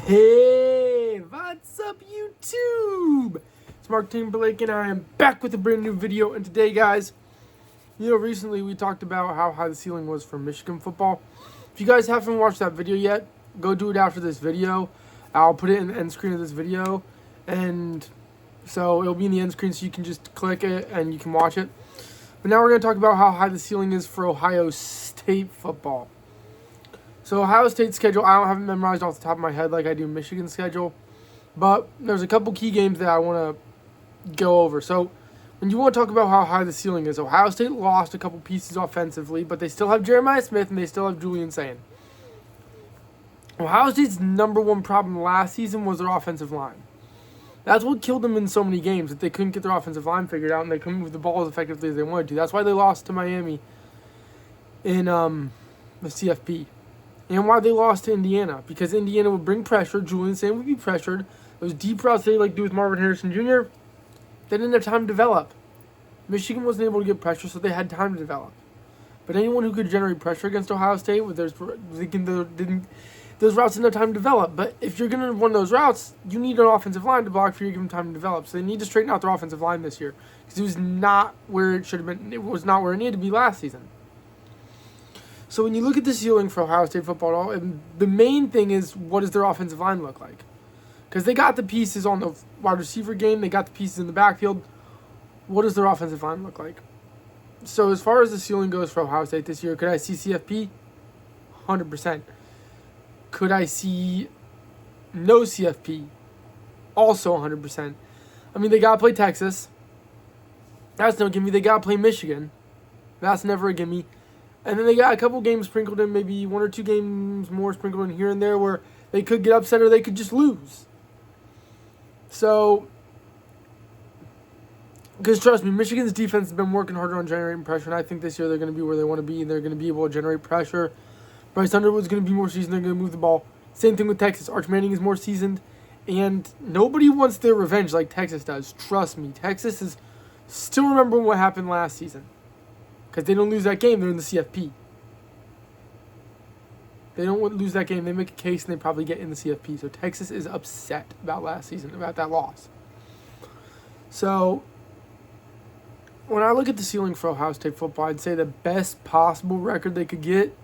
Hey, what's up YouTube? It's Mark Timberlake and I am back with a brand new video. And today, guys, recently we talked about how high the ceiling was for Michigan football. If you guys haven't watched that video yet, go do it after this video. I'll put it in the end screen of this video. And so it'll be in the end screen so you can just click it and you can watch it. But now we're going to talk about how high the ceiling is for Ohio State football. So Ohio State's schedule, I don't have it memorized off the top of my head like I do Michigan's schedule. But there's a couple key games that I want to go over. So when you want to talk about how high the ceiling is, Ohio State lost a couple pieces offensively, but they still have Jeremiah Smith and they still have Julian Sayin. Ohio State's number one problem last season was their offensive line. That's what killed them in so many games, that they couldn't get their offensive line figured out and they couldn't move the ball as effectively as they wanted to. That's why they lost to Miami in the CFP. And why they lost to Indiana. Because Indiana would bring pressure. Julian Sayin would be pressured. Those deep routes they like to do with Marvin Harrison Jr., they didn't have time to develop. Michigan wasn't able to get pressure, so they had time to develop. But anyone who could generate pressure against Ohio State, those routes didn't have time to develop. But if you're going to run those routes, you need an offensive line to block for you to give them time to develop. So they need to straighten out their offensive line this year. Because it was not where it should have been. It was not where it needed to be last season. So when you look at the ceiling for Ohio State football, the main thing is, what does their offensive line look like? Because they got the pieces on the wide receiver game. They got the pieces in the backfield. What does their offensive line look like? So as far as the ceiling goes for Ohio State this year, could I see CFP? 100%. Could I see no CFP? Also 100%. I mean, they got to play Texas. That's no gimme. They got to play Michigan. That's never a gimme. And then they got a couple games sprinkled in, maybe one or two games more sprinkled in here and there where they could get upset or they could just lose. So, because trust me, Michigan's defense has been working harder on generating pressure, and I think this year they're going to be where they want to be, and they're going to be able to generate pressure. Bryce Underwood's going to be more seasoned, they're going to move the ball. Same thing with Texas. Arch Manning is more seasoned, and nobody wants their revenge like Texas does. Trust me, Texas is still remembering what happened last season. Because they don't lose that game, they're in the CFP. They don't lose that game, they make a case, and they probably get in the CFP. So Texas is upset about last season, about that loss. So, when I look at the ceiling for Ohio State football, I'd say the best possible record they could get,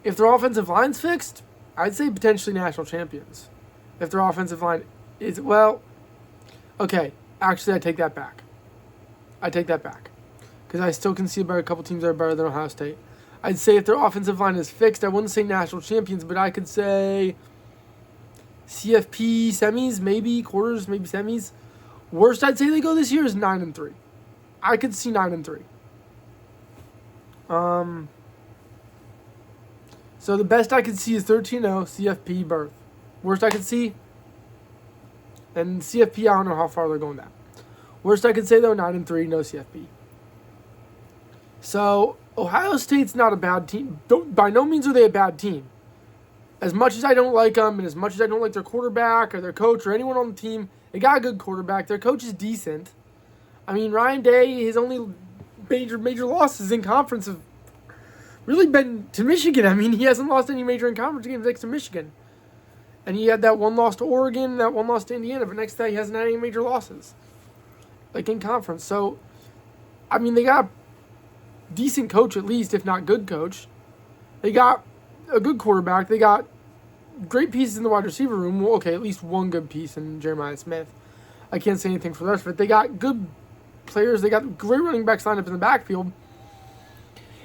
if their offensive line's fixed, I'd say potentially national champions. If their offensive line is, okay, actually I take that back. Because I still can see about a couple teams that are better than Ohio State. I'd say if their offensive line is fixed, I wouldn't say national champions, but I could say CFP semis, maybe quarters, maybe semis. Worst I'd say they go this year is 9-3. I could see 9-3. So the best I could see is 13-0, CFP berth. Worst I could see, and CFP, I don't know how far they're going that. Worst I could say, though, 9-3, no CFP. So, Ohio State's not a bad team. By no means are they a bad team. As much as I don't like them, and as much as I don't like their quarterback or their coach or anyone on the team, they got a good quarterback. Their coach is decent. I mean, Ryan Day, his only major losses in conference have really been to Michigan. I mean, he hasn't lost any major in conference games next to Michigan. And he had that one loss to Oregon, that one loss to Indiana, but next to that, he hasn't had any major losses. Like in conference. So, I mean, they got a decent coach at least, if not good coach. They got a good quarterback. They got great pieces in the wide receiver room. Well, okay, at least one good piece in Jeremiah Smith. I can't say anything for the rest of it. They got good players. They got great running backs lined up in the backfield.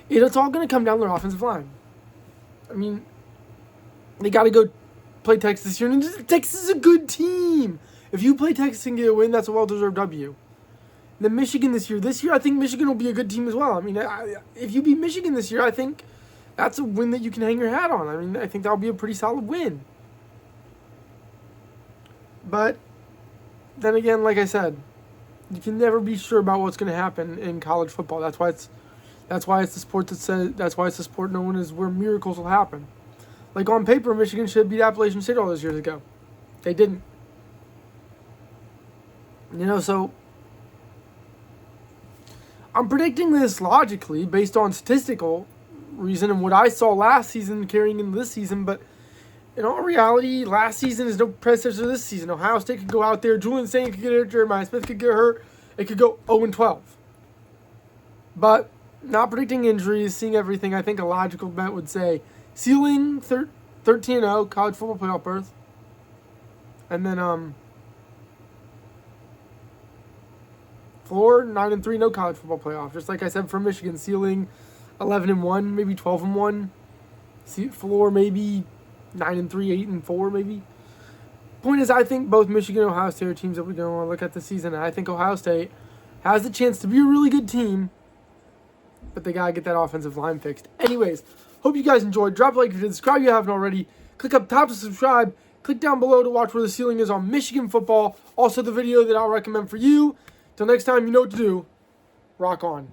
It's all going to come down to their offensive line. I mean, they got to go play Texas this year. And Texas is a good team. If you play Texas and get a win, that's a well-deserved W. Then Michigan this year, I think Michigan will be a good team as well. I mean, if you beat Michigan this year, I think that's a win that you can hang your hat on. I mean, I think that'll be a pretty solid win. But then again, like I said, you can never be sure about what's going to happen in college football. That's why it's the sport that's why it's the sport known as where miracles will happen. Like on paper, Michigan should have beat Appalachian State all those years ago. They didn't. So I'm predicting this logically based on statistical reason and what I saw last season carrying into this season, but in all reality, last season is no predecessor to this season. Ohio State could go out there. Julian Saint could get hurt. Jeremiah Smith could get hurt. It could go 0-12. But not predicting injuries, seeing everything, I think a logical bet would say ceiling 13-0, college football playoff berth. And then floor 9-3, no college football playoff. Just like I said for Michigan, ceiling 11-1, maybe 12-1. Floor maybe 9-3, 8-4, maybe. Point is, I think both Michigan and Ohio State are teams that we're going to want to look at this season. And I think Ohio State has the chance to be a really good team, but they got to get that offensive line fixed. Anyways, hope you guys enjoyed. Drop a like if you did. Subscribe if you haven't already. Click up top to subscribe. Click down below to watch where the ceiling is on Michigan football. Also, the video that I'll recommend for you. Till next time, you know what to do. Rock on.